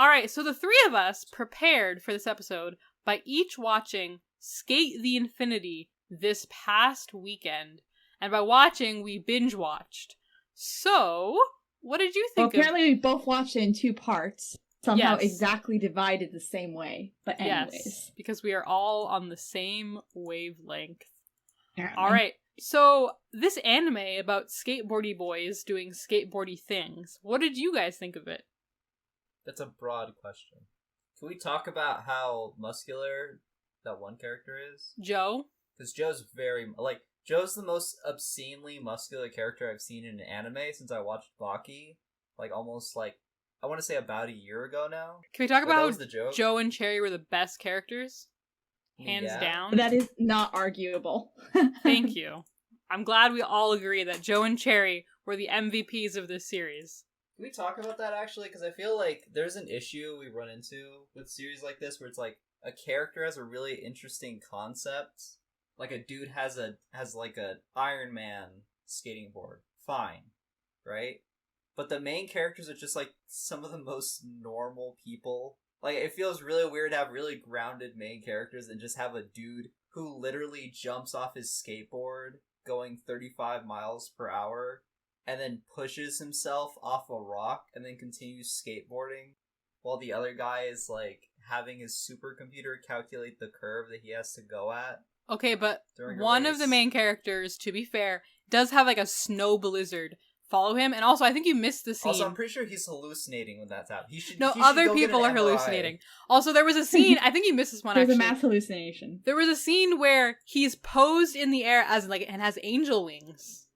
All right, so the three of us prepared for this episode by each watching SK8 the Infinity this past weekend. And by watching, we binge watched. So, what did you think apparently we both watched it in 2 parts. Somehow Yes. exactly divided the same way. But anyways. Yes, because we are all on the same wavelength. Apparently. All right, so this anime about skateboardy boys doing skateboardy things, what did you guys think of it? That's a broad question. Can we talk about how muscular that one character is? Joe? Because Joe's Joe's the most obscenely muscular character I've seen in an anime since I watched Baki. I want to say about a year ago now. Can we talk about how Joe and Cherry were the best characters? Hands down. That is not arguable. Thank you. I'm glad we all agree that Joe and Cherry were the MVPs of this series. Can we talk about that actually? Because I feel like there's an issue we run into with series like this where it's like a character has a really interesting concept. Like a dude has a Iron Man skating board. Fine. Right? But the main characters are just like some of the most normal people. Like it feels really weird to have really grounded main characters and just have a dude who literally jumps off his skateboard going 35 miles per hour and then pushes himself off a rock and then continues skateboarding while the other guy is like having his supercomputer calculate the curve that he has to go at. Okay, but one of the main characters, to be fair, does have like a snow blizzard follow him, and also I think you missed the scene. Also, I'm pretty sure he's hallucinating when that's happening. Other people are hallucinating. Also, there was a scene, I think you missed this one There's actually. There's a mass hallucination. There was a scene where he's posed in the air as and has angel wings.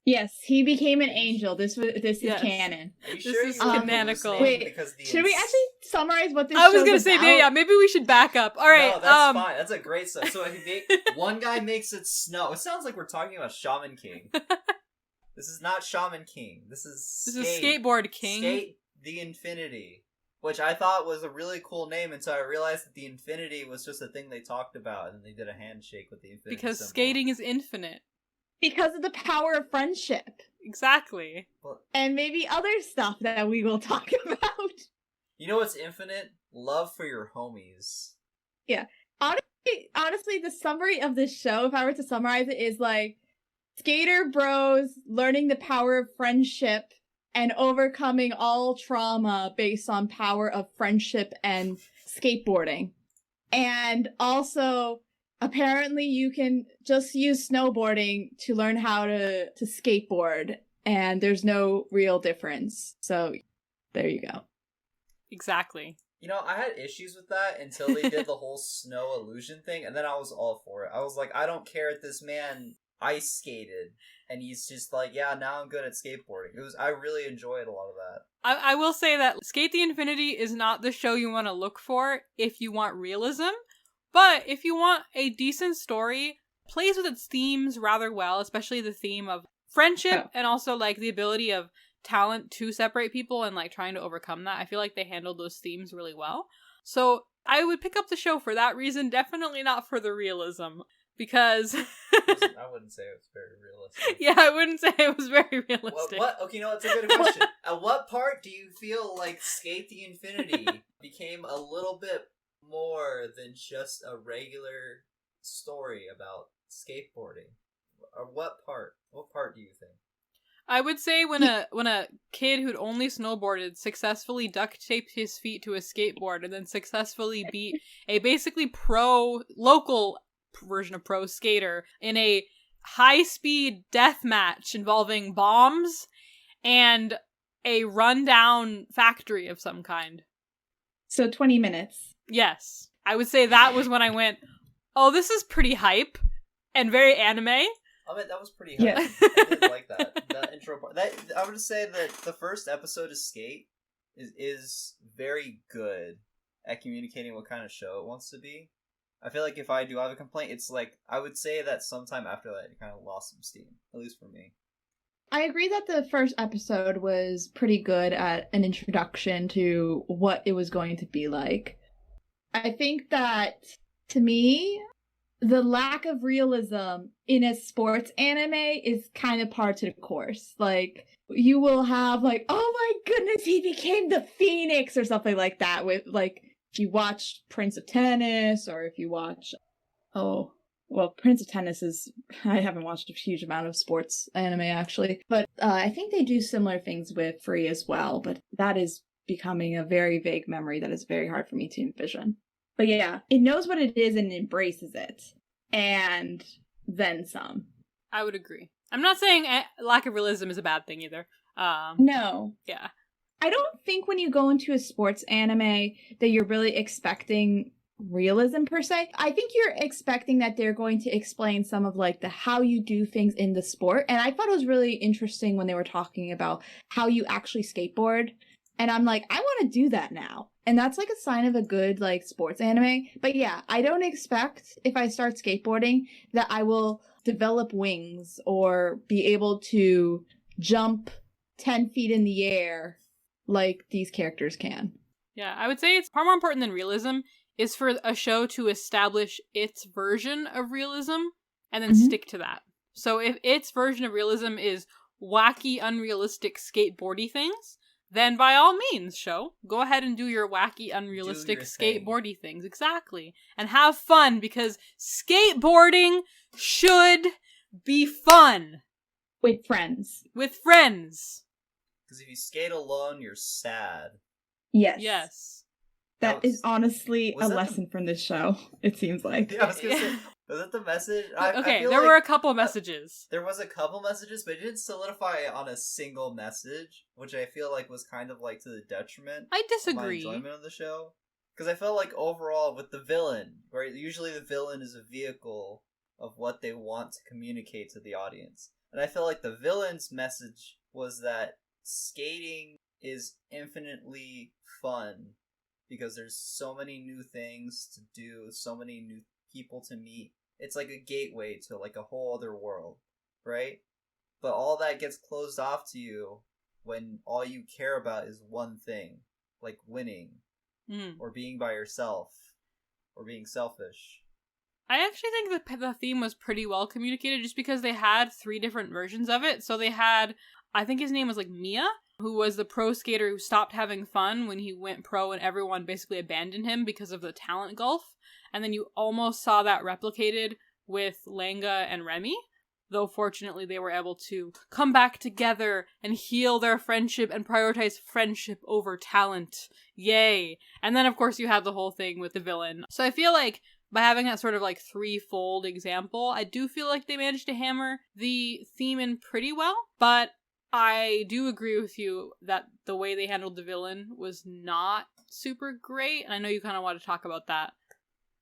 Yes, he became an angel. This is canon. Are you sure this is canonical. Wait, should we actually summarize what this I was going to say, yeah, maybe we should back up. All right. No, that's fine. That's a great stuff. So one guy makes it snow. It sounds like we're talking about Shaman King. This is not Shaman King. This is Skateboard King. SK8 the Infinity. Which I thought was a really cool name until I realized that the Infinity was just a thing they talked about, and then they did a handshake with the Infinity Because symbol. skating is infinite. Because of the power of friendship. Exactly. And maybe other stuff that we will talk about. You know what's infinite? Love for your homies. Yeah. Honestly, the summary of this show, if I were to summarize it, is like skater bros learning the power of friendship and overcoming all trauma based on power of friendship and skateboarding. And also, apparently you can just use snowboarding to learn how to skateboard, and there's no real difference. So, there you go. Exactly. You know, I had issues with that until they did the whole snow illusion thing, and then I was all for it. I was like, I don't care if this man ice skated, and he's just like, yeah, now I'm good at skateboarding. I really enjoyed a lot of that. I will say that SK8 the Infinity is not the show you want to look for if you want realism, but if you want a decent story, plays with its themes rather well, especially the theme of friendship and also like the ability of talent to separate people and like trying to overcome that. I feel like they handled those themes really well. So I would pick up the show for that reason, definitely not for the realism. Because I wouldn't say it was very realistic. Yeah, I wouldn't say it was very realistic. What? Okay, you know, it's a good question. At what part do you feel like SK8 the Infinity became a little bit more than just a regular story about skateboarding? Or what part? What part do you think? I would say when a kid who'd only snowboarded successfully duct taped his feet to a skateboard and then successfully beat a basically local version of pro skater in a high-speed death match involving bombs and a rundown factory of some kind. So 20 minutes. Yes. I would say that was when I went, oh, this is pretty hype and very anime. I mean, that was pretty hype. Yeah. I did like that. That intro part. I would say that the first episode of Skate is very good at communicating what kind of show it wants to be. I feel like if I do have a complaint, it's like, I would say that sometime after that, it kind of lost some steam. At least for me. I agree that the first episode was pretty good at an introduction to what it was going to be like. I think that, to me, the lack of realism in a sports anime is kind of par to the course. Like, you will have like, oh my goodness, he became the Phoenix or something like that. With like, if you watch Prince of Tennis, or if you watch, oh, well, Prince of Tennis is, I haven't watched a huge amount of sports anime actually, but I think they do similar things with Free as well, but that is becoming a very vague memory that is very hard for me to envision. But yeah, it knows what it is and embraces it. And then some. I would agree. I'm not saying lack of realism is a bad thing either. No. Yeah. I don't think when you go into a sports anime that you're really expecting realism per se. I think you're expecting that they're going to explain some of like the how you do things in the sport. And I thought it was really interesting when they were talking about how you actually skateboard. And I'm like, I want to do that now. And that's like a sign of a good like sports anime. But yeah, I don't expect if I start skateboarding that I will develop wings or be able to jump 10 feet in the air like these characters can. Yeah, I would say it's far more important than realism is for a show to establish its version of realism and then stick to that. So if its version of realism is wacky, unrealistic skateboardy things, then by all means, show. Go ahead and do your wacky, unrealistic skateboardy things. Exactly. And have fun, because skateboarding should be fun. With friends. With friends. Because if you skate alone, you're sad. Yes. Yes. That is honestly a lesson from this show, it seems like. Yeah, I was gonna say, was that the message? Okay, I feel there like were a couple messages. There was a couple messages, but it didn't solidify it on a single message, which I feel like was kind of like to the detriment I disagree. of my enjoyment of the show. Because I felt like overall with the villain, right? Usually the villain is a vehicle of what they want to communicate to the audience. And I feel like the villain's message was that skating is infinitely fun because there's so many new things to do, so many new people to meet. It's like a gateway to like a whole other world, right? But all that gets closed off to you when all you care about is one thing, like winning, or being by yourself, or being selfish. I actually think the theme was pretty well communicated just because they had 3 different versions of it. So they had, I think his name was like Mia, who was the pro skater who stopped having fun when he went pro and everyone basically abandoned him because of the talent gulf. And then you almost saw that replicated with Langa and Remy, though fortunately they were able to come back together and heal their friendship and prioritize friendship over talent. Yay! And then of course you have the whole thing with the villain. So I feel like by having that sort of like threefold example, I do feel like they managed to hammer the theme in pretty well, but I do agree with you that the way they handled the villain was not super great, and I know you kind of want to talk about that.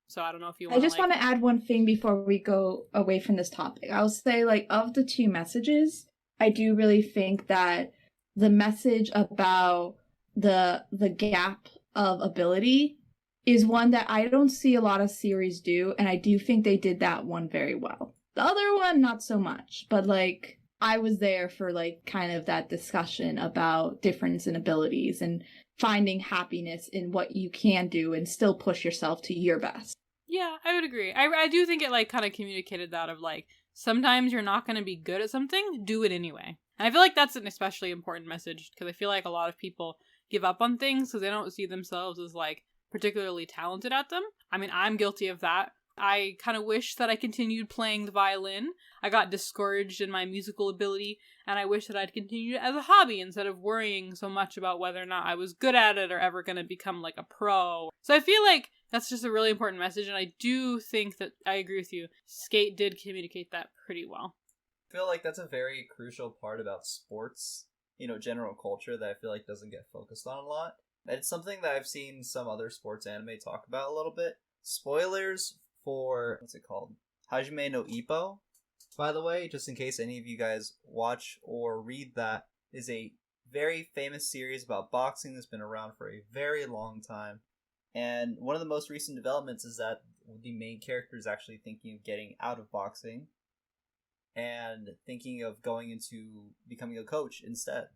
So I don't know if you want I just want to add one thing before we go away from this topic. I'll say, like, of the 2 messages, I do really think that the message about the gap of ability is one that I don't see a lot of series do, and I do think they did that one very well. The other one, not so much, but, like, I was there for, like, kind of that discussion about difference in abilities and finding happiness in what you can do and still push yourself to your best. Yeah, I would agree. I do think it, like, kind of communicated that of, like, sometimes you're not going to be good at something, do it anyway. And I feel like that's an especially important message, because I feel like a lot of people give up on things because they don't see themselves as, like, particularly talented at them. I mean, I'm guilty of that. I kind of wish that I continued playing the violin. I got discouraged in my musical ability, and I wish that I'd continued it as a hobby instead of worrying so much about whether or not I was good at it or ever going to become like a pro. So I feel like that's just a really important message, and I do think that I agree with you. Skate did communicate that pretty well. I feel like that's a very crucial part about sports, general culture that I feel like doesn't get focused on a lot. And it's something that I've seen some other sports anime talk about a little bit. Spoilers for, what's it called? Hajime no Ippo, by the way, just in case any of you guys watch or read that, is a very famous series about boxing that's been around for a very long time. And one of the most recent developments is that the main character is actually thinking of getting out of boxing and thinking of going into becoming a coach instead.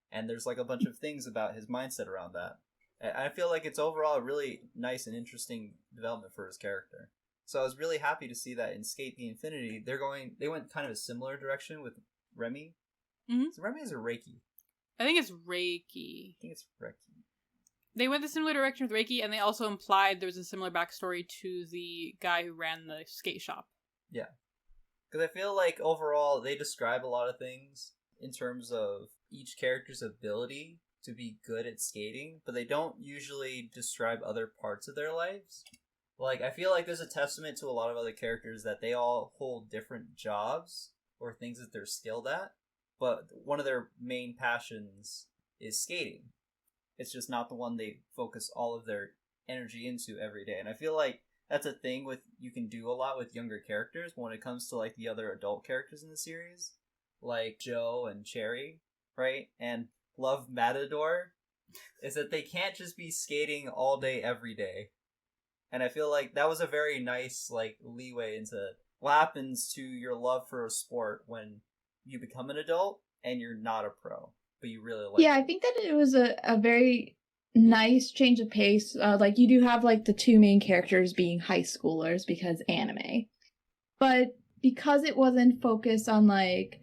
And there's like a bunch of things about his mindset around that. I feel like it's overall a really nice and interesting development for his character. So I was really happy to see that in SK8 the Infinity, they went kind of a similar direction with Remy. Mm-hmm. So Remy is a Reiki. I think it's Reiki. I think it's Reiki. They went the similar direction with Reiki, and they also implied there was a similar backstory to the guy who ran the skate shop. Yeah. Because I feel like overall they describe a lot of things in terms of each character's ability to be good at skating, but they don't usually describe other parts of their lives. Like, I feel like there's a testament to a lot of other characters that they all hold different jobs or things that they're skilled at, but one of their main passions is skating. It's just not the one they focus all of their energy into every day. And I feel like that's a thing with you can do a lot with younger characters, but when it comes to like the other adult characters in the series, like Joe and Cherry, right? And Love Matador, is that they can't just be skating all day every day. And I feel like that was a very nice like leeway into what happens to your love for a sport when you become an adult and you're not a pro, but you really like Yeah, it. I think that it was a very nice change of pace. Like, you do have, like, the two main characters being high schoolers because anime. But because it wasn't focused on, like,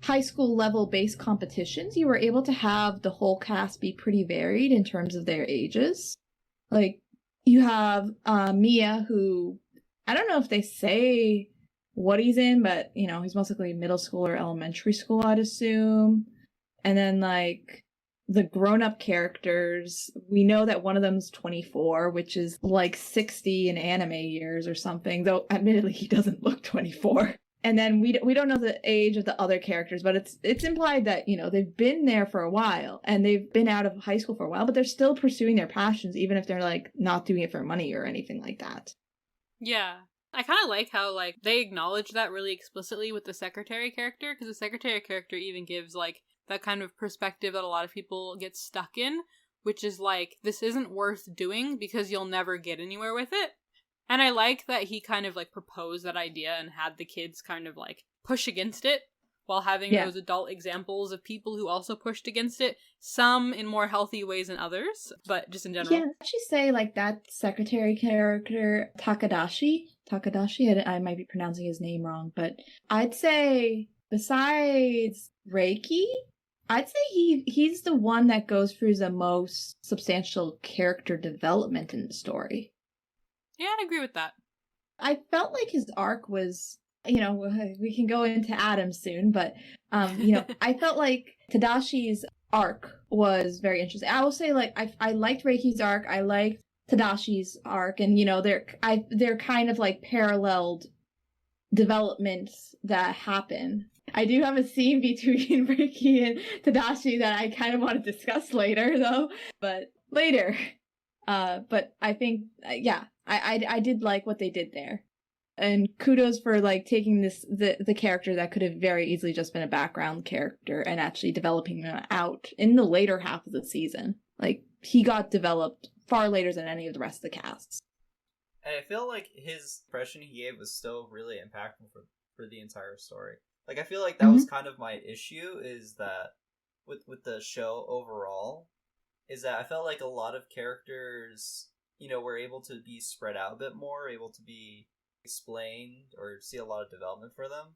high school level based competitions, you were able to have the whole cast be pretty varied in terms of their ages. Like, you have Mia, who, I don't know if they say what he's in, but, you know, he's most likely middle school or elementary school, I'd assume. And then, like, the grown-up characters, we know that one of them's 24, which is like 60 in anime years or something, though admittedly he doesn't look 24. And then we don't know the age of the other characters, but it's implied that, you know, they've been there for a while and they've been out of high school for a while, but they're still pursuing their passions, even if they're, like, not doing it for money or anything like that. Yeah. I kind of like how, like, they acknowledge that really explicitly with the secretary character, because the secretary character even gives, like, that kind of perspective that a lot of people get stuck in, which is, like, this isn't worth doing because you'll never get anywhere with it. And I like that he kind of, like, proposed that idea and had the kids kind of, like, push against it while having those adult examples of people who also pushed against it, some in more healthy ways than others, but just in general. Yeah, I'd actually say, like, that secretary character, Takadashi, I might be pronouncing his name wrong, but I'd say besides Reiki, I'd say he's the one that goes through the most substantial character development in the story. Yeah, I'd agree with that. I felt like his arc was, you know, we can go into Adam soon, but, you know, I felt like Tadashi's arc was very interesting. I will say, like, I liked Reiki's arc, I liked Tadashi's arc, and, you know, they're kind of like paralleled developments that happen. I do have a scene between Reiki and Tadashi that I kind of want to discuss later, though, but later. But I think, yeah, I did like what they did there. And kudos for, like, taking the character that could have very easily just been a background character and actually developing him out in the later half of the season. Like, he got developed far later than any of the rest of the casts. And I feel like his impression he gave was still really impactful for the entire story. Like, I feel like that was kind of my issue, is that with the show overall, is that I felt like a lot of characters, you know, were able to be spread out a bit more, able to be explained or see a lot of development for them.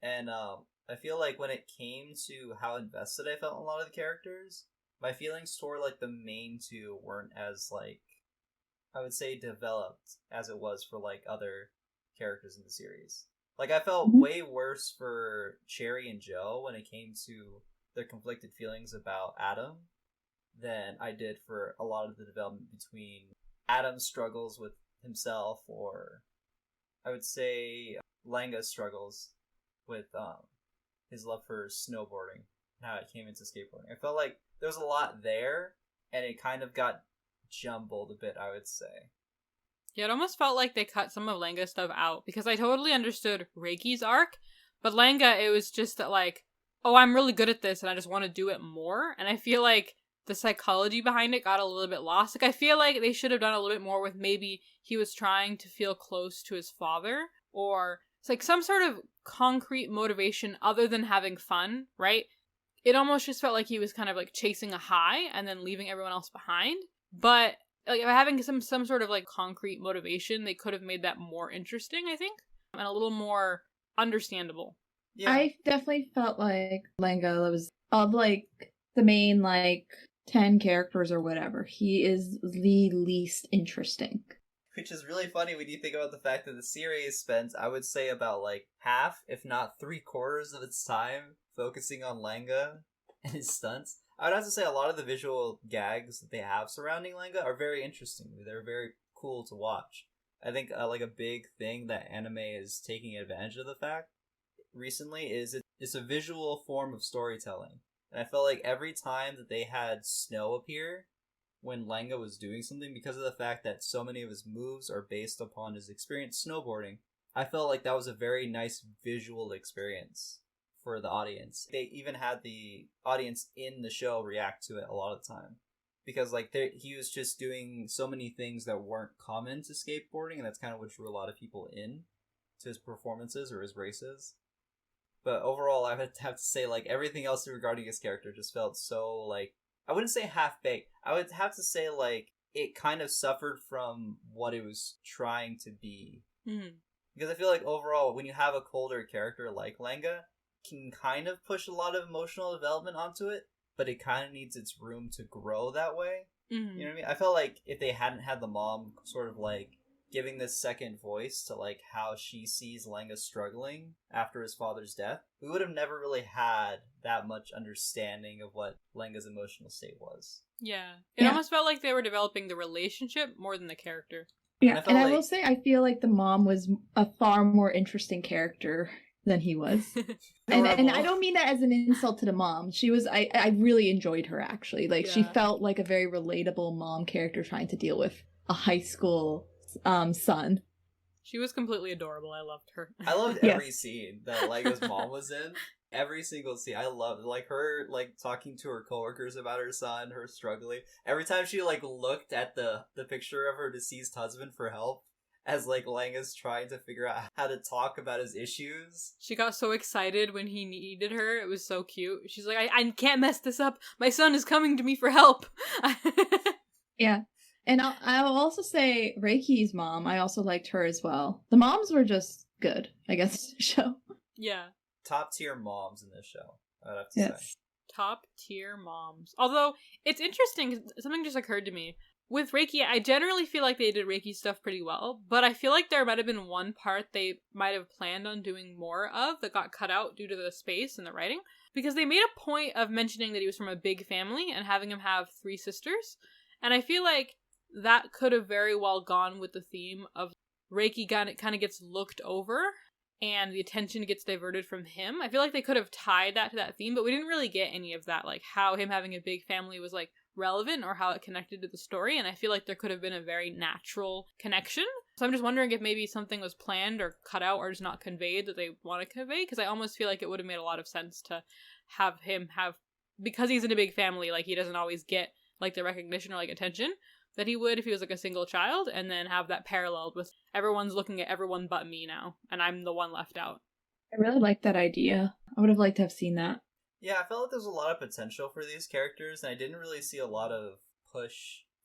And I feel like when it came to how invested I felt in a lot of the characters, my feelings toward, like, the main two weren't as, like, I would say developed as it was for, like, other characters in the series. Like, I felt way worse for Cherry and Joe when it came to their conflicted feelings about Adam than I did for a lot of the development between Adam's struggles with himself, or I would say Langa's struggles with his love for snowboarding and how it came into skateboarding. I felt like there was a lot there, and it kind of got jumbled a bit, I would say. Yeah, it almost felt like they cut some of Langa's stuff out, because I totally understood Reiki's arc, but Langa, it was just that, like, oh, I'm really good at this and I just want to do it more, and I feel like the psychology behind it got a little bit lost. Like, I feel like they should have done a little bit more with maybe he was trying to feel close to his father, or it's like some sort of concrete motivation other than having fun, right? It almost just felt like he was kind of like chasing a high and then leaving everyone else behind. But like, by having some sort of like concrete motivation, they could have made that more interesting, I think, and a little more understandable. Yeah. I definitely felt like Langa was of, like, the main, like, 10 characters or whatever, he is the least interesting. Which is really funny when you think about the fact that the series spends, I would say, about like half, if not 3/4 of its time focusing on Langa and his stunts. I would have to say a lot of the visual gags that they have surrounding Langa are very interesting. They're very cool to watch. I think like a big thing that anime is taking advantage of the fact recently is it's a visual form of storytelling. And I felt like every time that they had snow appear when Langa was doing something, because of the fact that so many of his moves are based upon his experience snowboarding, I felt like that was a very nice visual experience for the audience. They even had the audience in the show react to it a lot of the time. Because like he was just doing so many things that weren't common to skateboarding, and that's kind of what drew a lot of people in to his performances or his races. But overall, I would have to say, like, everything else regarding his character just felt so, like, I wouldn't say half-baked. I would have to say, like, it kind of suffered from what it was trying to be. Mm-hmm. Because I feel like overall, when you have a colder character like Langa, can kind of push a lot of emotional development onto it, but it kind of needs its room to grow that way. Mm-hmm. You know what I mean? I felt like if they hadn't had the mom sort of, like, giving this second voice to, like, how she sees Langa struggling after his father's death, we would have never really had that much understanding of what Langa's emotional state was. Yeah. It almost felt like they were developing the relationship more than the character. Yeah, and I will say, I feel like the mom was a far more interesting character than he was. and I don't mean that as an insult to the mom. She was, I really enjoyed her, actually. Like, she felt like a very relatable mom character trying to deal with a high school son. She was completely adorable. I loved her. I loved every scene that Langa's mom was in. Every single scene. I loved, like, her, like, talking to her coworkers about her son, her struggling. Every time she, like, looked at the picture of her deceased husband for help, as, like, Langa's trying to figure out how to talk about his issues. She got so excited when he needed her. It was so cute. She's like, I can't mess this up. My son is coming to me for help. Yeah. And I'll also say Reiki's mom, I also liked her as well. The moms were just good, I guess, show. Yeah. Top tier moms in this show, I'd have to say. Top tier moms. Although, it's interesting, something just occurred to me. With Reiki, I generally feel like they did Reiki stuff pretty well, but I feel like there might have been one part they might have planned on doing more of that got cut out due to the space and the writing. Because they made a point of mentioning that he was from a big family and having him have 3 sisters. And I feel like that could have very well gone with the theme of Reiki kind of gets looked over and the attention gets diverted from him. I feel like they could have tied that to that theme, but we didn't really get any of that, like how him having a big family was like relevant or how it connected to the story, and I feel like there could have been a very natural connection. So I'm just wondering if maybe something was planned or cut out or just not conveyed that they want to convey, because I almost feel like it would have made a lot of sense to have him have, because he's in a big family, like he doesn't always get like the recognition or like attention that he would if he was like a single child, and then have that paralleled with everyone's looking at everyone but me now, and I'm the one left out. I really like that idea. I would have liked to have seen that. Yeah, I felt like there's a lot of potential for these characters, and I didn't really see a lot of push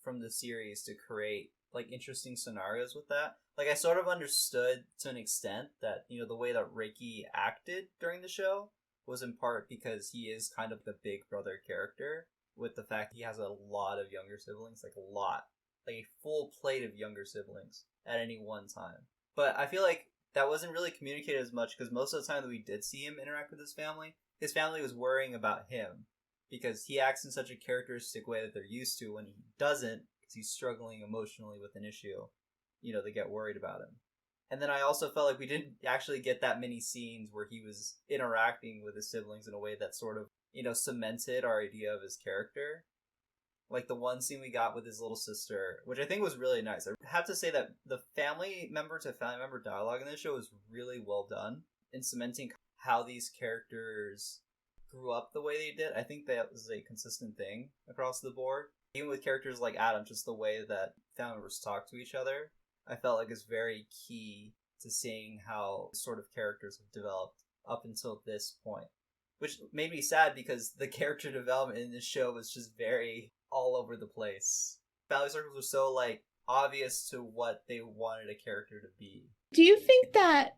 from the series to create like interesting scenarios with that. Like, I sort of understood to an extent that, you know, the way that Reiki acted during the show was in part because he is kind of the big brother character, with the fact he has a lot of younger siblings, like a full plate of younger siblings at any one time. But I feel like that wasn't really communicated as much, because most of the time that we did see him interact with his family was worrying about him, because he acts in such a characteristic way that they're used to. When he doesn't, because he's struggling emotionally with an issue, you know, they get worried about him. And then I also felt like we didn't actually get that many scenes where he was interacting with his siblings in a way that sort of, you know, cemented our idea of his character. Like the one scene we got with his little sister, which I think was really nice. I have to say that the family member to family member dialogue in this show is really well done in cementing how these characters grew up the way they did. I think that was a consistent thing across the board. Even with characters like Adam, just the way that family members talk to each other, I felt like is very key to seeing how sort of characters have developed up until this point. Which made me sad, because the character development in this show was just very all over the place. Family circles were so, like, obvious to what they wanted a character to be. Do you think that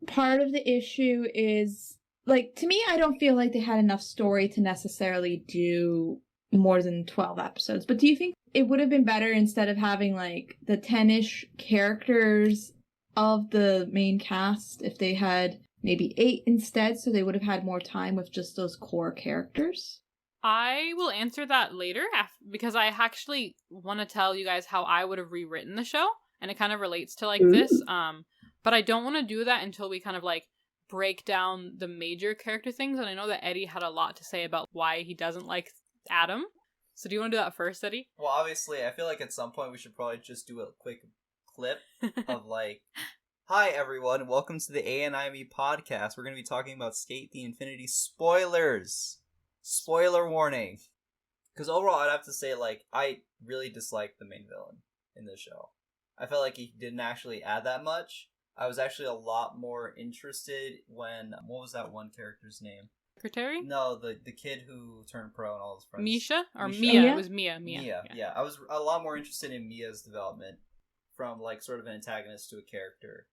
part of the issue is like, to me, I don't feel like they had enough story to necessarily do more than 12 episodes. But do you think it would have been better instead of having, like, the 10-ish characters of the main cast if they had maybe 8 instead, so they would have had more time with just those core characters? I will answer that later because I actually want to tell you guys how I would have rewritten the show, and it kind of relates to, like, this. But I don't want to do that until we kind of, like, break down the major character things, and I know that Eddy had a lot to say about why he doesn't like Adam. So do you want to do that first, Eddy? Well, obviously, I feel like at some point we should probably just do a quick clip of, like, hi everyone, welcome to the ANIME podcast. We're going to be talking about SK8 the Infinity spoilers. Spoiler warning. Because overall, I'd have to say, like, I really disliked the main villain in this show. I felt like he didn't actually add that much. I was actually a lot more interested when... What was that one character's name? Secretary? No, the kid who turned pro and all his friends. Misha? Or Misha. Mia? Mia? It was Mia. Yeah. I was a lot more interested in Mia's development from, like, sort of an antagonist to a character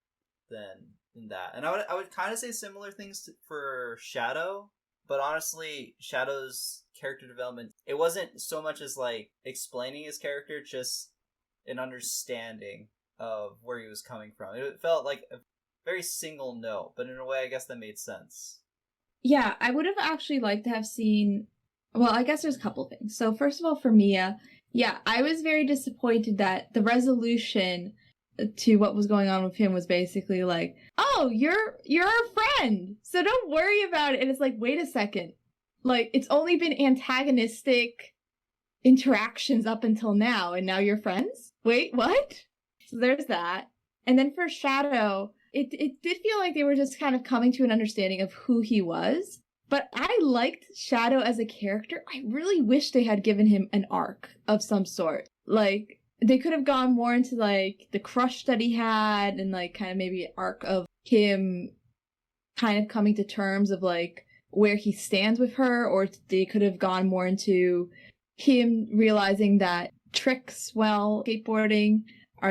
than that. And I would kind of say similar things for Shadow, but honestly, Shadow's character development, it wasn't so much as, like, explaining his character, just an understanding of where he was coming from. It felt like a very single note, but in a way, I guess that made sense. Yeah, I would have actually liked to have seen... Well, I guess there's a couple things. So first of all, for Mia, yeah, I was very disappointed that the resolution to what was going on with him was basically like, oh, you're our friend, so don't worry about it. And it's like, wait a second. Like, it's only been antagonistic interactions up until now, and now you're friends? Wait, what? So there's that. And then for Shadow, it did feel like they were just kind of coming to an understanding of who he was. But I liked Shadow as a character. I really wish they had given him an arc of some sort. Like, they could have gone more into, like, the crush that he had and, like, kind of maybe an arc of him kind of coming to terms of, like, where he stands with her, or they could have gone more into him realizing that tricks while skateboarding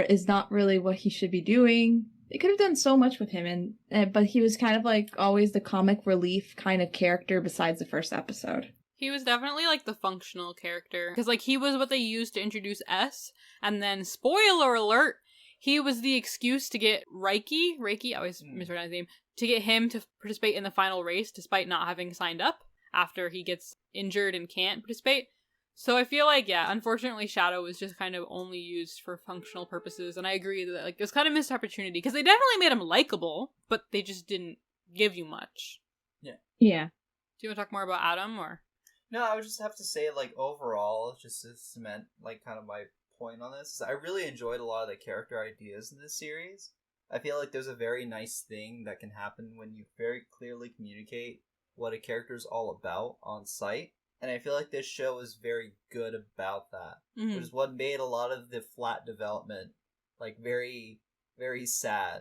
is not really what he should be doing. They could have done so much with him, but he was kind of, like, always the comic relief kind of character besides the first episode. He was definitely, like, the functional character. Because, like, he was what they used to introduce S. And then, spoiler alert, he was the excuse to get Reiki, I always mispronounce his name, to get him to participate in the final race despite not having signed up after he gets injured and can't participate. So I feel like, yeah, unfortunately Shadow was just kind of only used for functional purposes. And I agree that, like, it was kind of missed opportunity. Because they definitely made him likable, but they just didn't give you much. Yeah. Do you want to talk more about Adam, or...? No, I would just have to say, like, overall, just to cement, like, kind of my point on this, is I really enjoyed a lot of the character ideas in this series. I feel like there's a very nice thing that can happen when you very clearly communicate what a character is all about on site. And I feel like this show is very good about that. Mm-hmm. Which is what made a lot of the flat development, like, very, very sad.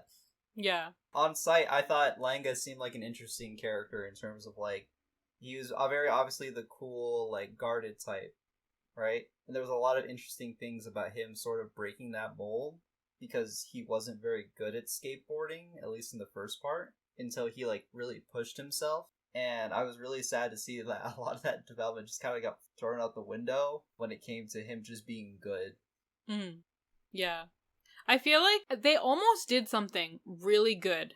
Yeah. On site, I thought Langa seemed like an interesting character in terms of, like, he was very obviously the cool, like, guarded type, right? And there was a lot of interesting things about him sort of breaking that mold, because he wasn't very good at skateboarding, at least in the first part, until he, like, really pushed himself. And I was really sad to see that a lot of that development just kind of got thrown out the window when it came to him just being good. Mm-hmm. Yeah. I feel like they almost did something really good.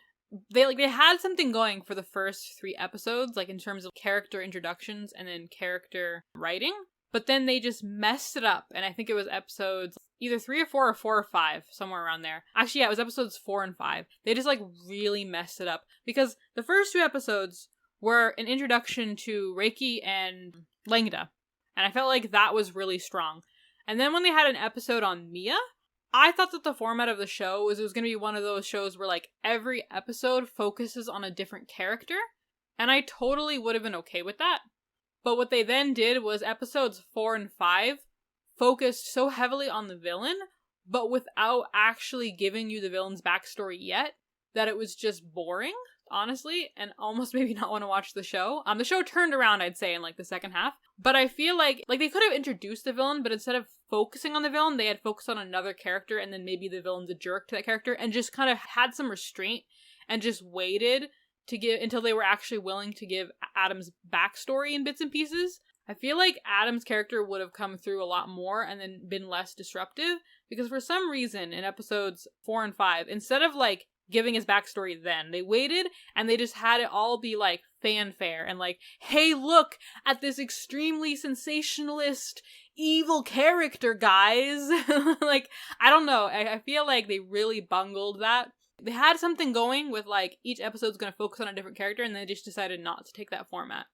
They had something going for the first 3 episodes, like, in terms of character introductions and then character writing. But then they just messed it up. And I think it was episodes either 3 or 4 or 4 or 5, somewhere around there. Actually, yeah, it was episodes 4 and 5. They just, like, really messed it up. Because the first 2 episodes were an introduction to Reiki and Langda. And I felt like that was really strong. And then when they had an episode on Mia, I thought that the format of the show was it was going to be one of those shows where, like, every episode focuses on a different character. And I totally would have been okay with that. But what they then did was episodes 4 and 5 focused so heavily on the villain, but without actually giving you the villain's backstory yet, that it was just boring, honestly, and almost maybe not want to watch the show. The show turned around, I'd say, in, like, the second half. But I feel like they could have introduced the villain, but instead of focusing on the villain, they had focused on another character, and then maybe the villain's a jerk to that character, and just kind of had some restraint and just waited to give until they were actually willing to give Adam's backstory in bits and pieces. I feel like Adam's character would have come through a lot more and then been less disruptive, because for some reason in episodes 4 and 5, instead of like giving his backstory then, they waited and they just had it all be like fanfare and like, hey, look at this extremely sensationalist evil character, guys. Like, I don't know. I feel like they really bungled that. They had something going with like each episode's going to focus on a different character, and they just decided not to take that format.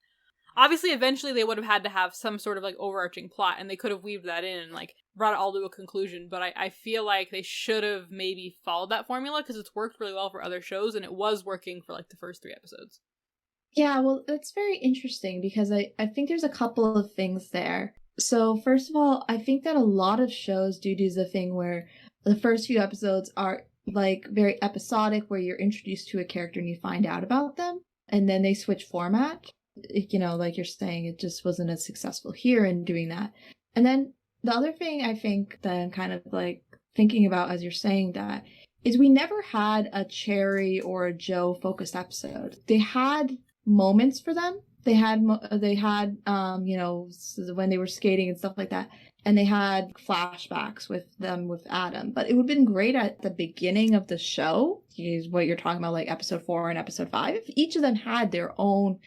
Obviously, eventually they would have had to have some sort of like overarching plot, and they could have weaved that in and like brought it all to a conclusion, but I feel like they should have maybe followed that formula because it's worked really well for other shows, and it was working for like the first 3 episodes. Yeah, well, it's very interesting because I think there's a couple of things there. So first of all, I think that a lot of shows do the thing where the first few episodes are like very episodic, where you're introduced to a character and you find out about them, and then they switch format. You know, like you're saying, it just wasn't as successful here in doing that. And then the other thing I think that I'm kind of like thinking about as you're saying that is we never had a Cherry or a Joe focused episode. They had moments for them. They had you know, when they were skating and stuff like that, and they had flashbacks with them with Adam. But it would have been great at the beginning of the show, is what you're talking about, like episode 4 and episode 5, if each of them had their own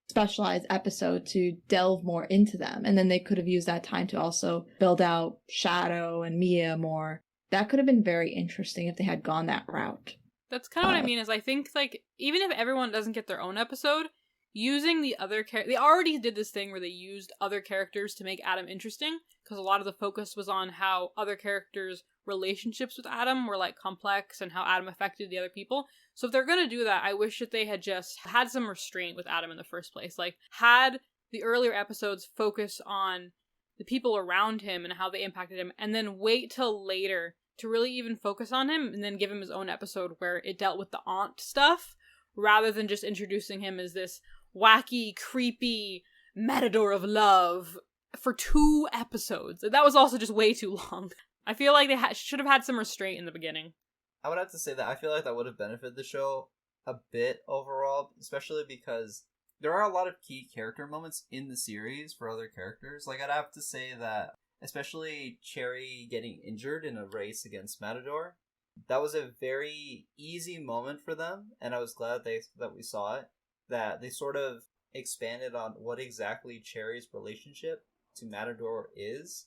specialized episode to delve more into them, and then they could have used that time to also build out Shadow and Mia more. That could have been very interesting if they had gone that route. That's kind of what I mean, is I think like even if everyone doesn't get their own episode, using the other they already did this thing where they used other characters to make Adam interesting, because a lot of the focus was on how other characters' relationships with Adam were like complex and how Adam affected the other people. So if they're gonna do that, I wish that they had just had some restraint with Adam in the first place. Like, had the earlier episodes focus on the people around him and how they impacted him, and then wait till later to really even focus on him, and then give him his own episode where it dealt with the aunt stuff, rather than just introducing him as this wacky, creepy matador of love for 2 episodes. That was also just way too long. I feel like they should have had some restraint in the beginning. I would have to say that I feel like that would have benefited the show a bit overall, especially because there are a lot of key character moments in the series for other characters. Like, I'd have to say that, especially Cherry getting injured in a race against Matador, that was a very easy moment for them, and I was glad that we saw it, that they sort of expanded on what exactly Cherry's relationship to Matador is,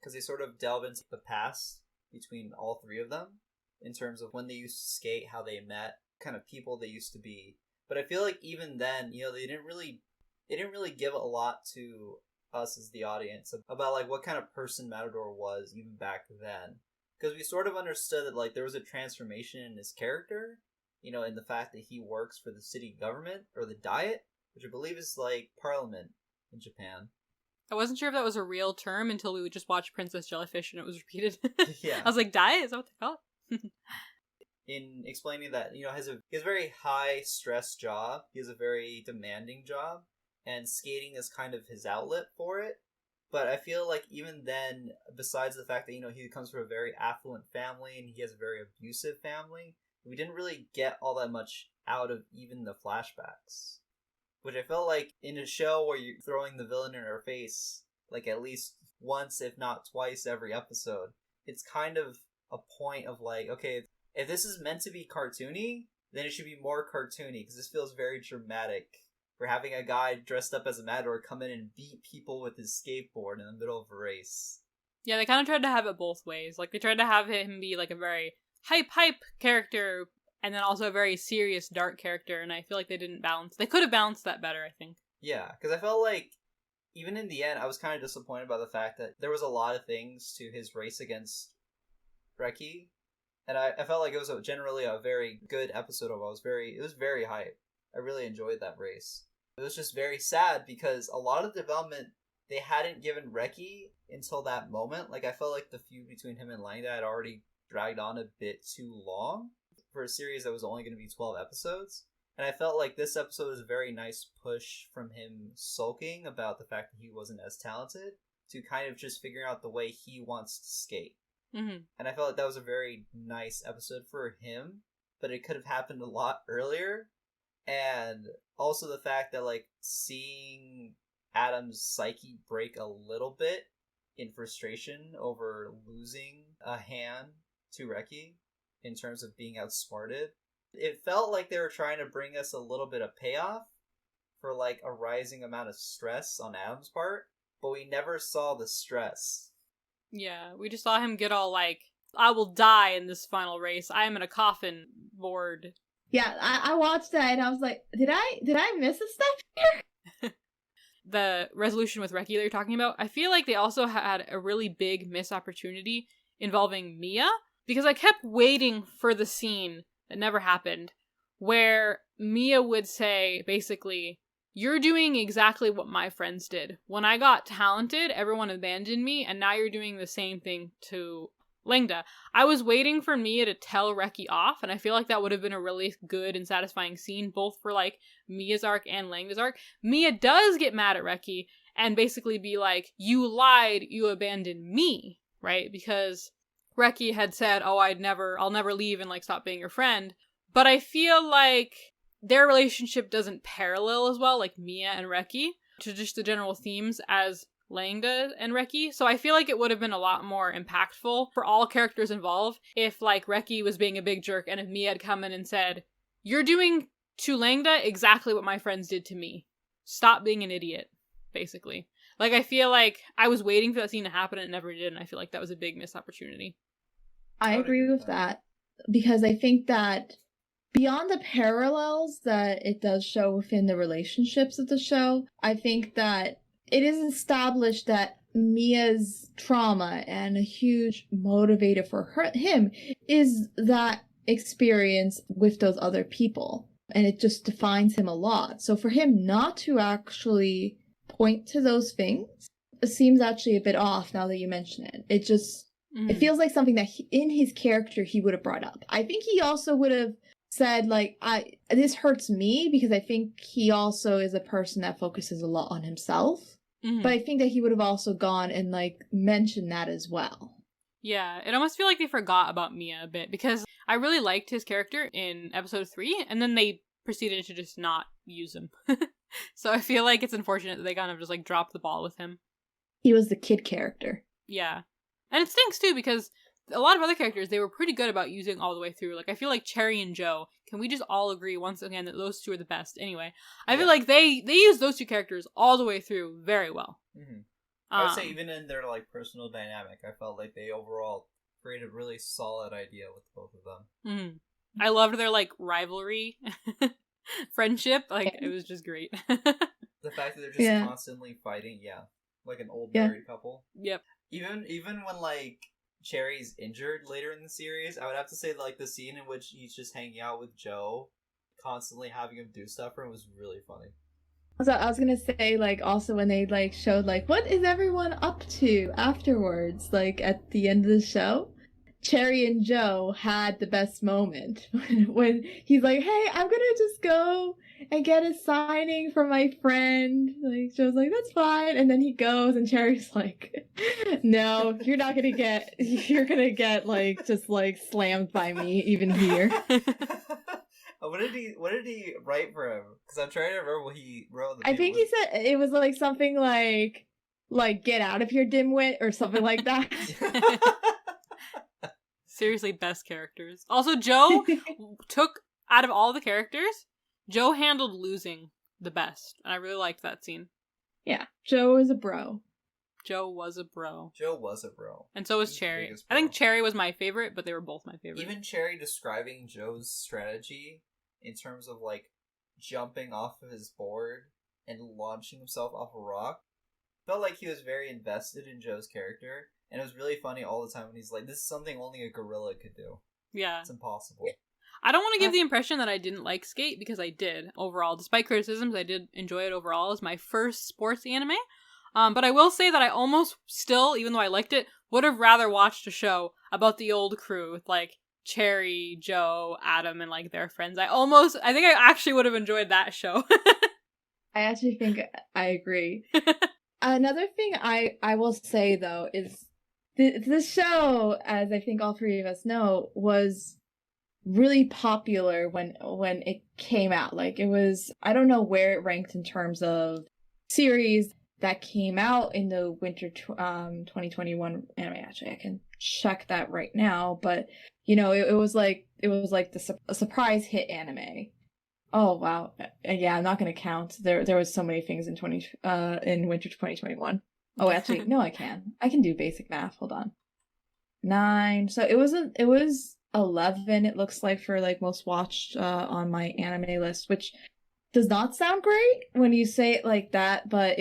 because they sort of delve into the past between all 3 of them, in terms of when they used to skate, how they met, kind of people they used to be. But I feel like even then, you know, they didn't really give a lot to us as the audience about like what kind of person Matador was even back then, because we sort of understood that like there was a transformation in his character, you know, in the fact that he works for the city government, or the Diet, which I believe is like parliament in Japan. I wasn't sure if that was a real term until we would just watch Princess Jellyfish and it was repeated. Yeah. I was like, Diet? Is that what they call it? In explaining that, you know, he has a very high stress job, he has a very demanding job, and skating is kind of his outlet for it. But I feel like even then, besides the fact that, you know, he comes from a very affluent family and he has a very abusive family, we didn't really get all that much out of even the flashbacks. Which I felt like in a show where you're throwing the villain in our face, like at least once, if not twice, every episode, it's kind of a point of like, okay, if this is meant to be cartoony, then it should be more cartoony, because this feels very dramatic. For having a guy dressed up as a matador come in and beat people with his skateboard in the middle of a race. Yeah, they kind of tried to have it both ways. Like, they tried to have him be like a very hype character, and then also a very serious, dark character, and I feel like they didn't balance. They could have balanced that better, I think. Yeah, because I felt like, even in the end, I was kind of disappointed by the fact that there was a lot of things to his race against Reki, and I felt like it was generally a very good episode of it. It was very hype. I really enjoyed that race. It was just very sad because a lot of development they hadn't given Reki until that moment. Like, I felt like the feud between him and Langda had already dragged on a bit too long for a series that was only going to be 12 episodes. And I felt like this episode was a very nice push from him sulking about the fact that he wasn't as talented to kind of just figuring out the way he wants to skate. Mm-hmm. And I felt like that was a very nice episode for him, but it could have happened a lot earlier. And also the fact that, like, seeing Adam's psyche break a little bit in frustration over losing a hand to Reki in terms of being outsmarted. It felt like they were trying to bring us a little bit of payoff for, like, a rising amount of stress on Adam's part, but we never saw the stress. Yeah, we just saw him get all like, I will die in this final race. I am in a coffin board. Yeah, I watched that and I was like, did I miss a step here? The resolution with Reki that you're talking about, I feel like they also had a really big missed opportunity involving Mia, because I kept waiting for the scene that never happened, where Mia would say, basically, you're doing exactly what my friends did. When I got talented, everyone abandoned me, and now you're doing the same thing to Langda. I was waiting for Mia to tell Reki off, and I feel like that would have been a really good and satisfying scene, both for, like, Mia's arc and Langda's arc. Mia does get mad at Reki and basically be like, you lied, you abandoned me, right? Because Reki had said, oh, I'll never leave and, like, stop being your friend. But I feel like their relationship doesn't parallel as well, like Mia and Reki, to just the general themes as Langda and Reki. So I feel like it would have been a lot more impactful for all characters involved if, like, Reki was being a big jerk and if Mia had come in and said, you're doing to Langda exactly what my friends did to me. Stop being an idiot, basically. Like, I feel like I was waiting for that scene to happen and it never did, and I feel like that was a big missed opportunity. I agree with that, because I think that beyond the parallels that it does show within the relationships of the show, I think that it is established that Mia's trauma and a huge motivator for him is that experience with those other people. And it just defines him a lot. So for him not to actually point to those things, it seems actually a bit off now that you mention it. It just, it feels like something that in his character he would have brought up. I think he also would have said, like, this hurts me, because I think he also is a person that focuses a lot on himself. Mm-hmm. But I think that he would have also gone and, like, mentioned that as well. Yeah, it almost feel like they forgot about Mia a bit, because I really liked his character in episode 3, and then they proceeded to just not use him. So I feel like it's unfortunate that they kind of just, like, dropped the ball with him. He was the kid character. Yeah. And it stinks, too, because a lot of other characters, they were pretty good about using all the way through. Like, I feel like Cherry and Joe, can we just all agree once again that those two are the best? Anyway, I feel like they use those two characters all the way through very well. Mm-hmm. I would say even in their, like, personal dynamic, I felt like they overall created a really solid idea with both of them. Mm-hmm. I loved their, like, rivalry, friendship. Like, it was just great. The fact that they're just constantly fighting, like an old married couple. Yep. Even when, like, Cherry's injured later in the series, I would have to say, like, the scene in which he's just hanging out with Joe, constantly having him do stuff for him, was really funny. So I was gonna say, like, also when they, like, showed, like, what is everyone up to afterwards, like, at the end of the show, Cherry and Joe had the best moment when he's like, hey, I'm gonna just go and get a signing from my friend. Like, Joe's like, that's fine. And then he goes and Cherry's like, no, you're gonna get, like, just, like, slammed by me even here. What did he write for him? Because I'm trying to remember what he wrote. I think he said it was, like, something like, get out of here, dimwit, or something like that. Seriously, best characters. Also, Joe took, out of all the characters, Joe handled losing the best. And I really liked that scene. Yeah, Joe is a bro. Joe was a bro. And so was Cherry. I think Cherry was my favorite, but they were both my favorite. Even Cherry describing Joe's strategy in terms of, like, jumping off of his board and launching himself off a rock, felt like he was very invested in Joe's character. And it was really funny all the time when he's like, this is something only a gorilla could do. Yeah. It's impossible. I don't want to give the impression that I didn't like Skate, because I did overall. Despite criticisms, I did enjoy it overall as my first sports anime. But I will say that I almost still, even though I liked it, would have rather watched a show about the old crew with, like, Cherry, Joe, Adam, and, like, their friends. I think I actually would have enjoyed that show. I actually think I agree. Another thing I will say, though, is this show, as I think all three of us know, was really popular when it came out. Like it was, I don't know where it ranked in terms of series that came out in the winter 2021 anime. Actually, I can check that right now, but it was like a surprise hit anime. Oh wow. Yeah, I'm not gonna count. There was so many things in winter 2021. Oh, actually, no, I can do basic math. Hold on. 9. So it was 11, it looks like, for like most watched on my anime list, which does not sound great when you say it like that, but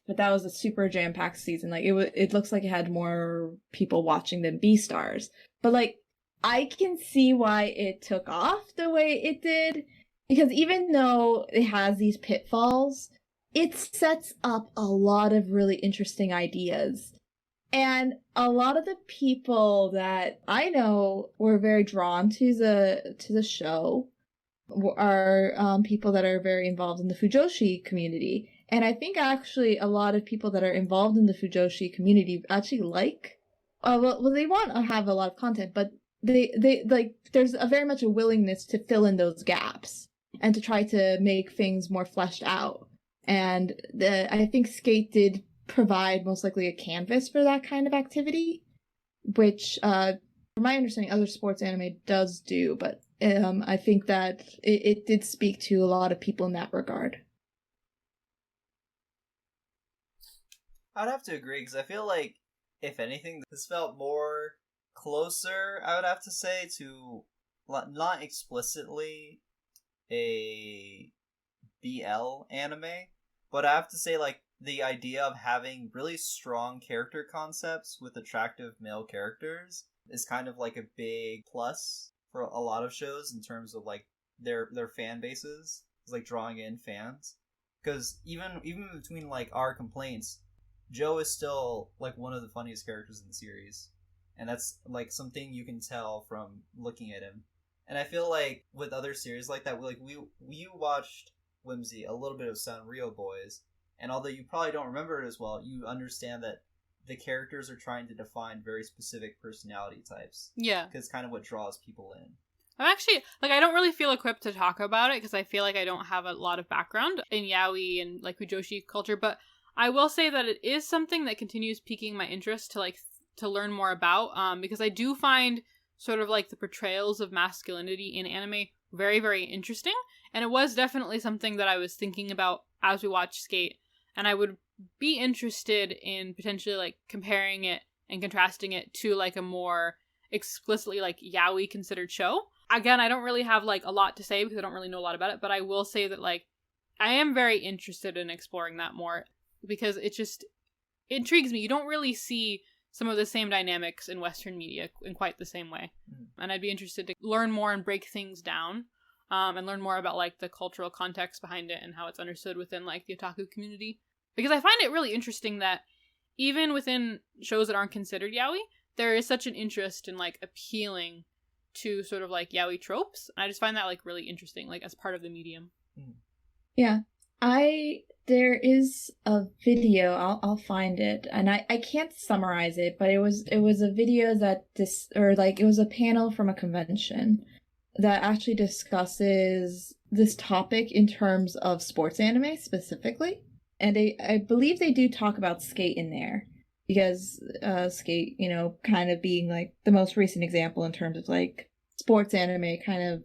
that was a super jam-packed season. Like it looks like it had more people watching than B-Stars. But like I can see why it took off the way it did, because even though it has these pitfalls, it sets up a lot of really interesting ideas. And a lot of the people that I know were very drawn to the show are people that are very involved in the Fujoshi community. And I think actually a lot of people that are involved in the Fujoshi community actually like, well, they want to have a lot of content, but they like, there's very much a willingness to fill in those gaps and to try to make things more fleshed out. And I think Skate did provide most likely a canvas for that kind of activity, which from my understanding other sports anime does do, but I think that it did speak to a lot of people in that regard. I'd have to agree, because I feel like, if anything, this felt more closer, I would have to say, to not explicitly a BL anime, but I have to say, like, the idea of having really strong character concepts with attractive male characters is kind of like a big plus for a lot of shows in terms of like their fan bases. It's like drawing in fans, because even between like our complaints, Joe is still like one of the funniest characters in the series, and that's like something you can tell from looking at him. And I feel like with other series like that, we watched Whimsy, a little bit of Sanrio Boys, and although you probably don't remember it as well, you understand that the characters are trying to define very specific personality types. Yeah. Because it's kind of what draws people in. I'm actually, like, I don't really feel equipped to talk about it because I feel like I don't have a lot of background in yaoi and, like, Fujoshi culture, but I will say that it is something that continues piquing my interest to, like, to learn more about, because I do find sort of, like, the portrayals of masculinity in anime very, very interesting, and it was definitely something that I was thinking about as we watched Skate, and I would be interested in potentially, like, comparing it and contrasting it to, like, a more explicitly, like, yaoi considered show. Again, I don't really have, like, a lot to say because I don't really know a lot about it, but I will say that, like, I am very interested in exploring that more because it just intrigues me. You don't really see some of the same dynamics in Western media in quite the same way. And I'd be interested to learn more and break things down, and learn more about, like, the cultural context behind it and how it's understood within, like, the otaku community. Because I find it really interesting that even within shows that aren't considered yaoi, there is such an interest in, like, appealing to sort of, like, yaoi tropes. I just find that, like, really interesting, like, as part of the medium. Yeah. There is a video, I'll find it, and I can't summarize it, but it was a video that it was a panel from a convention that actually discusses this topic in terms of sports anime specifically. And I believe they do talk about Skate in there, because Skate, kind of being like the most recent example in terms of like sports anime kind of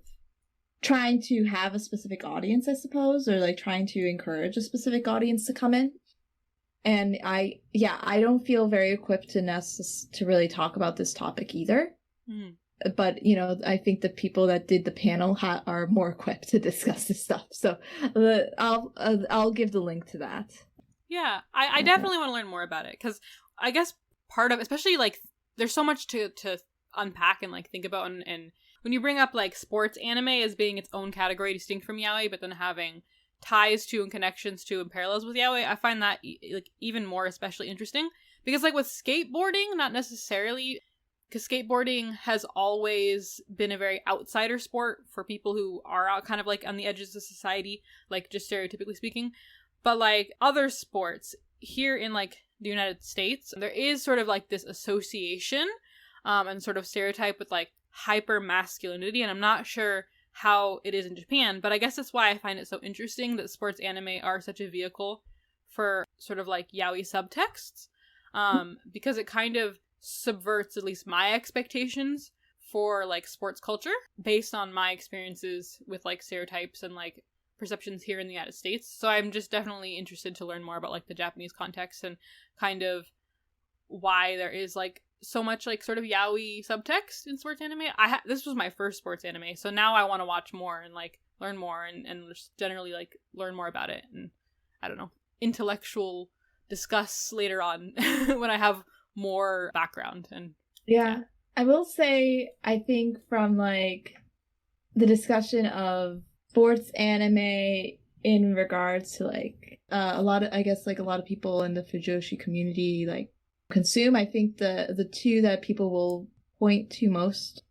trying to have a specific audience, I suppose, or like trying to encourage a specific audience to come in. And I don't feel very equipped to really talk about this topic either. But I think the people that did the panel are more equipped to discuss this stuff. So I'll give the link to that. Yeah, I definitely want to learn more about it because I guess part of, especially like, there's so much to unpack and like think about, and when you bring up like sports anime as being its own category distinct from yaoi, but then having ties to and connections to and parallels with yaoi, I find that like even more especially interesting because like with skateboarding, not necessarily, because skateboarding has always been a very outsider sport for people who are out kind of like on the edges of society, like just stereotypically speaking. But like other sports here in like the United States, there is sort of like this association and sort of stereotype with like hyper masculinity, and I'm not sure how it is in Japan, but I guess that's why I find it so interesting that sports anime are such a vehicle for sort of like yaoi subtexts, because it kind of subverts at least my expectations for like sports culture based on my experiences with like stereotypes and like perceptions here in the United States. So I'm just definitely interested to learn more about like the Japanese context and kind of why there is like so much like sort of yaoi subtext in sports anime. This was my first sports anime, so now I want to watch more and like learn more and just generally like learn more about it, and I don't know, intellectual discuss later on when I have more background. And yeah, I will say, I think from like the discussion of sports anime in regards to like a lot of people in the Fujoshi community like consume, I think the two that people will point to most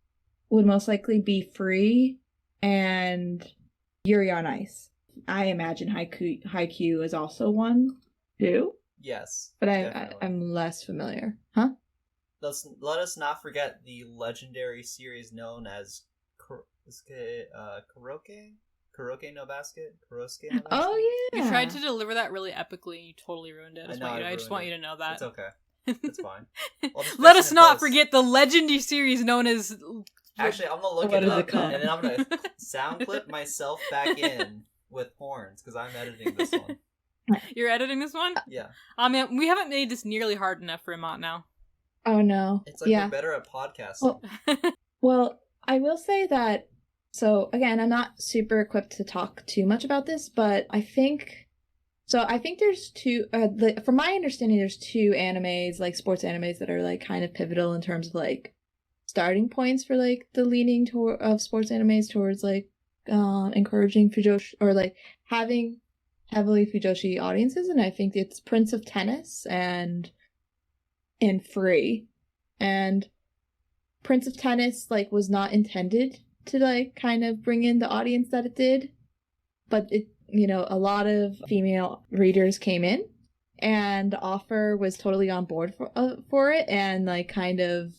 would most likely be Free and Yuri on Ice. I imagine Haikyuu is also one too. Yes, but I'm less familiar. Huh? Let us not forget the legendary series known as Kuroke no Basket? Kurosuke no Basket? Oh yeah. You tried to deliver that really epically. You totally ruined it. I just want you to know that. It's okay. It's fine. Let us not forget the legendary series known as... Actually, I'm gonna look it up, and then I'm gonna sound clip myself back in with horns, because I'm editing this one. You're editing this one? Yeah. We haven't made this nearly hard enough for Imot now. Oh no. It's like we're better at podcasting. Well, I will say that, so again, I'm not super equipped to talk too much about this, but I think there's two, from my understanding, there's two animes, like sports animes, that are like kind of pivotal in terms of like starting points for like the leaning of sports animes towards like encouraging Fujoshi, or like having heavily Fujoshi audiences, and I think it's Prince of Tennis and Free. And Prince of Tennis like was not intended to like kind of bring in the audience that it did, but it, a lot of female readers came in, and the offer was totally on board for it, and like kind of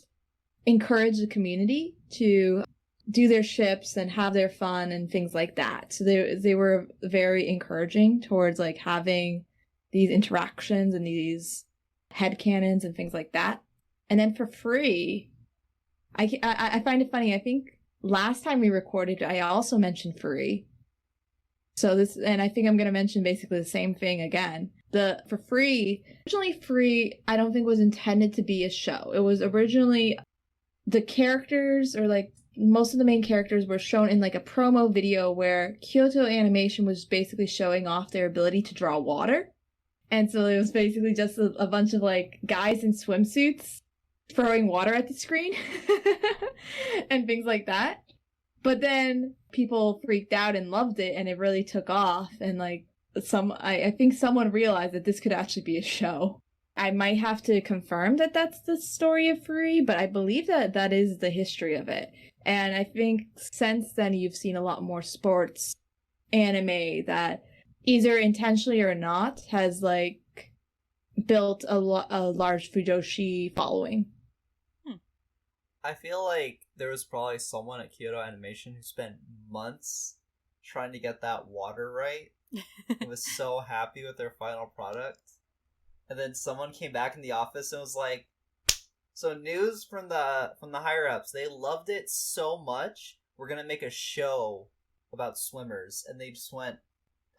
encouraged the community to do their ships and have their fun and things like that. So they were very encouraging towards like having these interactions and these headcanons and things like that. And then for Free, I find it funny. I think last time we recorded, I also mentioned Free. And I think I'm going to mention basically the same thing again. For Free, originally Free, I don't think was intended to be a show. It was originally the characters, or like most of the main characters, were shown in like a promo video where Kyoto Animation was basically showing off their ability to draw water. And so it was basically just a bunch of like guys in swimsuits throwing water at the screen and things like that. But then people freaked out and loved it, and it really took off. And like I think someone realized that this could actually be a show. I might have to confirm that that's the story of Free, but I believe that is the history of it. And I think since then you've seen a lot more sports anime that either intentionally or not has like built a large Fujoshi following. I feel like there was probably someone at Kyoto Animation who spent months trying to get that water right. and was so happy with their final product. And then someone came back in the office and was like, so news from the higher ups, they loved it so much, we're gonna make a show about swimmers. And they just went,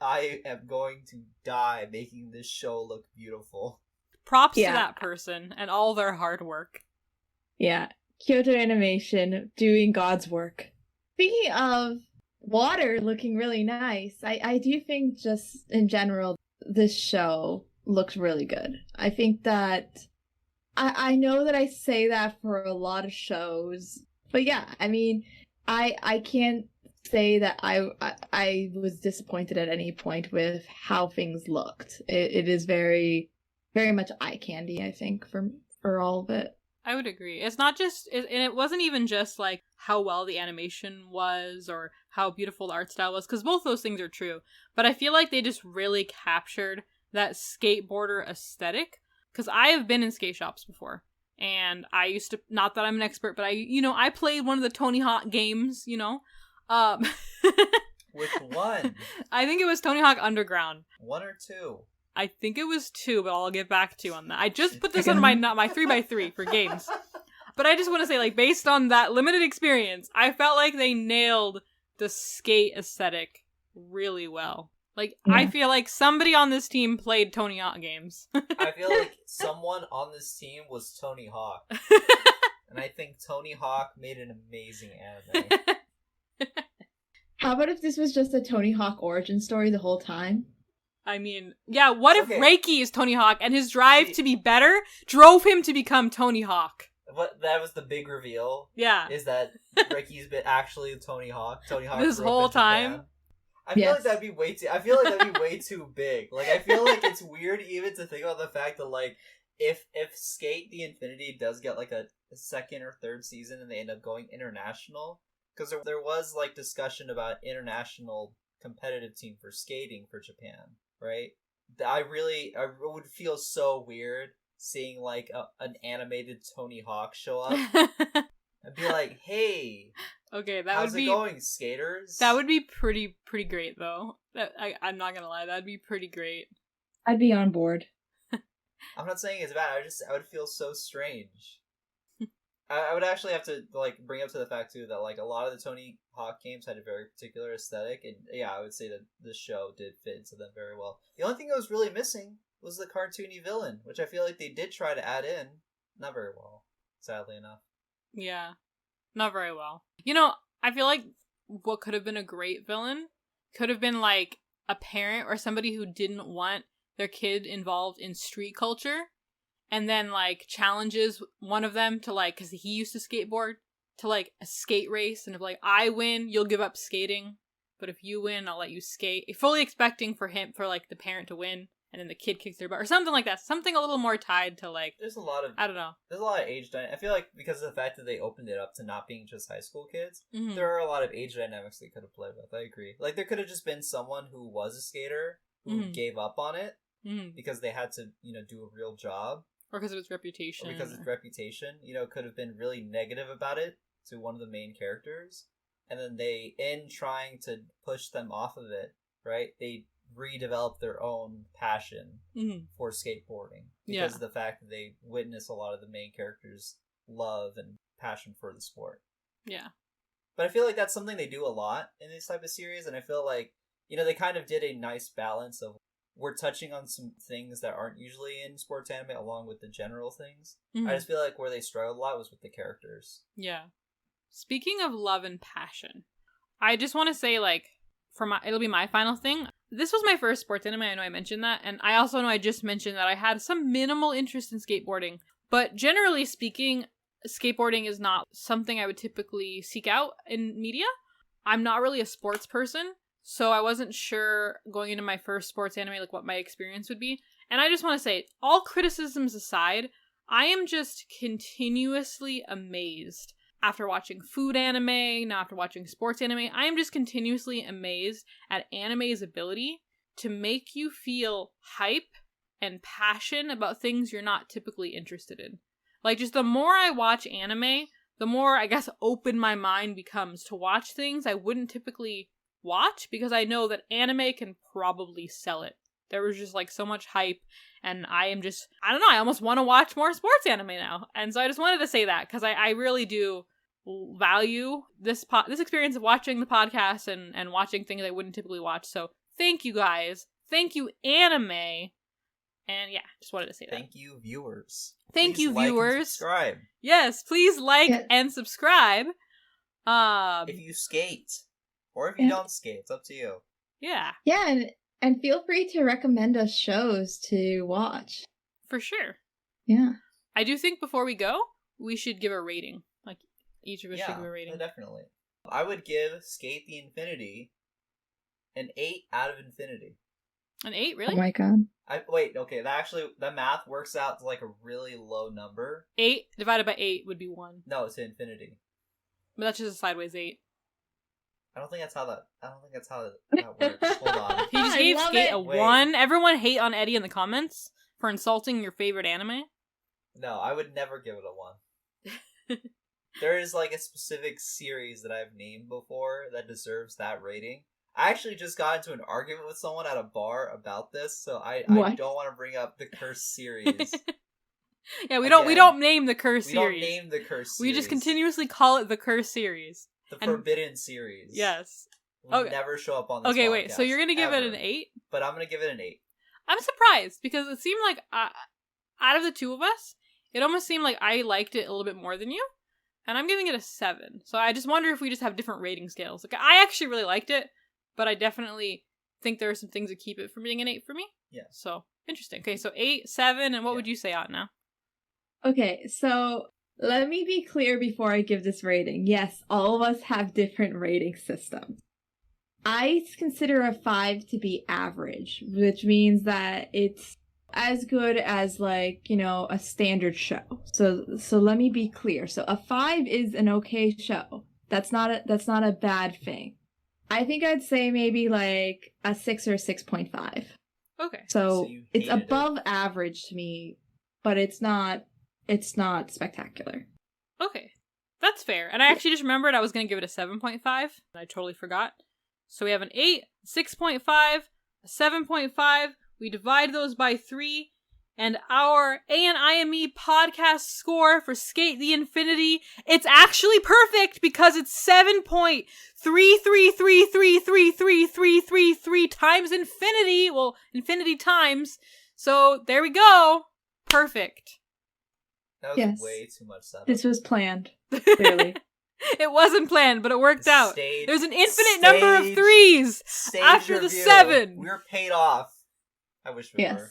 I am going to die making this show look beautiful. Props to that person and all their hard work. Yeah. Kyoto Animation doing God's work. Speaking of water looking really nice, I do think just in general, this show looked really good. I think that I know that I say that for a lot of shows, but yeah, I mean, I can't say that I was disappointed at any point with how things looked. It is very, very much eye candy, I think, for all of it. I would agree. It's not just, and it wasn't even just like how well the animation was or how beautiful the art style was, because both those things are true. But I feel like they just really captured that skateboarder aesthetic, because I have been in skate shops before, And I used to, not that I'm an expert, but I played one of the Tony Hawk games, Um, Which one? I think it was Tony Hawk Underground. 1 or 2? I think it was 2, but I'll get back to you on that. I just put this on my 3x3 for games. But I just want to say, like, based on that limited experience, I felt like they nailed the skate aesthetic really well. Like, I feel like somebody on this team played Tony Hawk games. I feel like someone on this team was Tony Hawk. And I think Tony Hawk made an amazing anime. How about if this was just a Tony Hawk origin story the whole time? I mean, yeah, what if Reiki is Tony Hawk and his drive to be better drove him to become Tony Hawk? What, that was the big reveal? Yeah. Is that Reiki's been actually Tony Hawk? Tony Hawk this whole time? I feel like that'd be way too. I feel like that'd be way too big. Like, I feel like it's weird even to think about the fact that, like, if SK8 the Infinity does get like a second or third season and they end up going international, because there was like discussion about international competitive team for skating for Japan, right? I would feel so weird seeing like an animated Tony Hawk show up and be like, "Hey, okay, how's it going, skaters?" That would be pretty great, though. I'm not gonna lie, that'd be pretty great. I'd be on board. I'm not saying it's bad. I would feel so strange. I would actually have to like bring up to the fact too that like a lot of the Tony Hawk games had a very particular aesthetic, and yeah, I would say that this show did fit into them very well. The only thing that was really missing was the cartoony villain, which I feel like they did try to add in, not very well, sadly enough. Yeah, not very well. I feel like what could have been a great villain could have been like a parent or somebody who didn't want their kid involved in street culture, and then like challenges one of them to like, because he used to skateboard, to like a skate race, and if like I win, you'll give up skating, but if you win, I'll let you skate. Fully expecting for like the parent to win, and then the kid kicks their butt or something like that. Something a little more tied to like. There's a lot of, I don't know. There's a lot of age dynamics. I feel like because of the fact that they opened it up to not being just high school kids, there are a lot of age dynamics they could have played with. I agree. Like there could have just been someone who was a skater who gave up on it. Because they had to, do a real job. Or because of its reputation. Could have been really negative about it to one of the main characters. And then they, in trying to push them off of it, right, they redeveloped their own passion for skateboarding. Because of the fact that they witness a lot of the main characters' love and passion for the sport. Yeah. But I feel like that's something they do a lot in this type of series. And I feel like, they kind of did a nice balance of we're touching on some things that aren't usually in sports anime along with the general things. I just feel like where they struggled a lot was with the characters. Yeah. Speaking of love and passion, I just want to say, like, it'll be my final thing. This was my first sports anime. I know I mentioned that. And I also know I just mentioned that I had some minimal interest in skateboarding. But generally speaking, skateboarding is not something I would typically seek out in media. I'm not really a sports person. So I wasn't sure going into my first sports anime, like what my experience would be. And I just want to say, all criticisms aside, I am just continuously amazed. After watching food anime, now after watching sports anime, I am just continuously amazed at anime's ability to make you feel hype and passion about things you're not typically interested in. Like, just the more I watch anime, the more, I guess, open my mind becomes to watch things I wouldn't typically watch, because I know that anime can probably sell it. There was just like so much hype, and I don't know, I almost want to watch more sports anime now. And so I just wanted to say that, because I really do value this experience of watching the podcast and watching things I wouldn't typically watch. So thank you guys. Thank you, anime. And yeah, just wanted to say that. Thank you, viewers. Thank you, like viewers. And subscribe. Yes, please like and subscribe. If you skate. Or if you don't skate, it's up to you. Yeah. Yeah, and feel free to recommend us shows to watch. For sure. Yeah. I do think before we go, we should give a rating. Like, each of us should give a rating. Yeah, definitely. I would give SK8 the Infinity an 8 out of infinity. An 8, really? Oh my god. That math works out to like a really low number. 8 divided by 8 would be 1. No, it's infinity. But that's just a sideways 8. I don't think that's how that works. Hold on. He just gave SK8 a 1. Everyone hate on Eddy in the comments for insulting your favorite anime. No, I would never give it a 1. There is like a specific series that I've named before that deserves that rating. I actually just got into an argument with someone at a bar about this, so I don't want to bring up the Curse series. Yeah, we don't name the Curse we series. We don't name the Curse series. We just continuously call it the Curse series. The Forbidden series. Yes. Will never show up on this Okay, podcast, wait, so you're gonna give it an 8? But I'm gonna give it an 8. I'm surprised, because it seemed like, out of the two of us, it almost seemed like I liked it a little bit more than you. And I'm giving it a 7. So I just wonder if we just have different rating scales. Like, I actually really liked it, but I definitely think there are some things that keep it from being an 8 for me. Yeah. So, interesting. Okay, so 8, 7, and what would you say, Otno? Okay, so let me be clear before I give this rating. Yes, all of us have different rating systems. I consider a 5 to be average, which means that it's as good as, like, you know, a standard show. So let me be clear. So a 5 is an okay show. That's not a bad thing. I think I'd say maybe like a 6 or a 6.5. Okay. So it's above average to me, but it's not spectacular. Okay. That's fair. And I actually just remembered I was going to give it a 7.5. I totally forgot. So we have an 8, 6.5, a 7.5. We divide those by 3. And our ANIME podcast score for SK8 the Infinity, it's actually perfect because it's 7.333333333 times infinity. Well, infinity times. So there we go. Perfect. That was way too much setup. This was planned, clearly. It wasn't planned, but it worked out. There's an infinite number of 3s after review. The 7. We were paid off. I wish we were.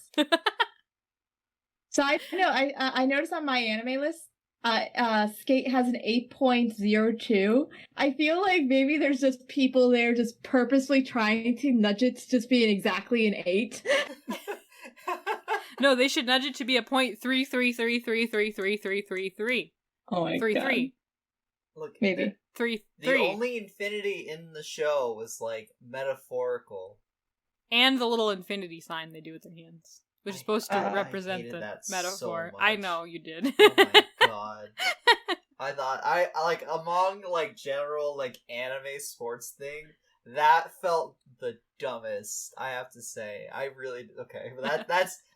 So I noticed on my anime list, SK8 has an 8.02. I feel like maybe there's just people there just purposely trying to nudge it to just being exactly an 8. No, they should nudge it to be a 0.333333333. Oh my god. Look, maybe. The only infinity in the show was, like, metaphorical. And the little infinity sign they do with their hands, which is supposed to represent the metaphor. So I know, you did. Oh my god. I thought, like, among, like, general, like, anime sports thing, that felt the dumbest, I have to say. Okay,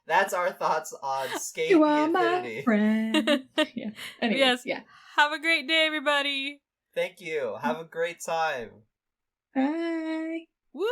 that's our thoughts on SK8 You the are Infinity. My friend. Yeah. Anyways, yes. Yeah. Have a great day, everybody. Thank you. Have a great time. Bye. Woo!